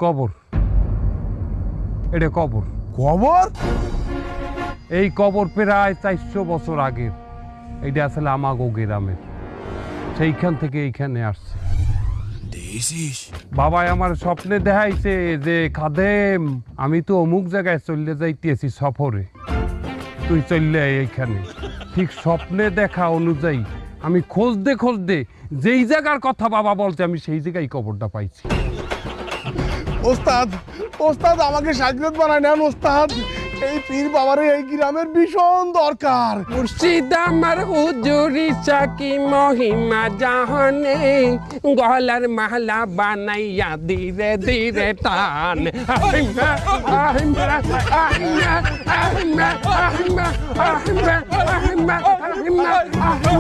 কবর, এটা কবর। কবর? এই কবর প্রায় 400 বছর আগের। এইটা আসলে আমাগো গ্রামের, সেইখান থেকে এইখানে আসছে। বাবাই আমার স্বপ্নে দেখাইছে যে খাদেম আমি তো অমুক জায়গায় চলে যাইতেছি সফরে, তুই চললে এইখানে। ঠিক স্বপ্নে দেখা অনুযায়ী আমি খুঁজতে যেই জায়গার কথা বাবা বলছে আমি সেই জায়গায় কবরটা পাইছি। ওস্তাদ, ওস্তাদ আমাকে সাগরত বানায় নেন ওস্তাদ। এই পীর বাবারে এই গ্রামের ভীষণ দরকার। মুর্শিদ আমার হুজুরি চাকি মহিমা জাহানে, গলার মালা বানাইয়া ধীরে ধীরে টান। আহিমা, আহিমা, আহিমা, আহিমা, আহিমা, আহিমা, আহিমা, আহিমা, আহিমা।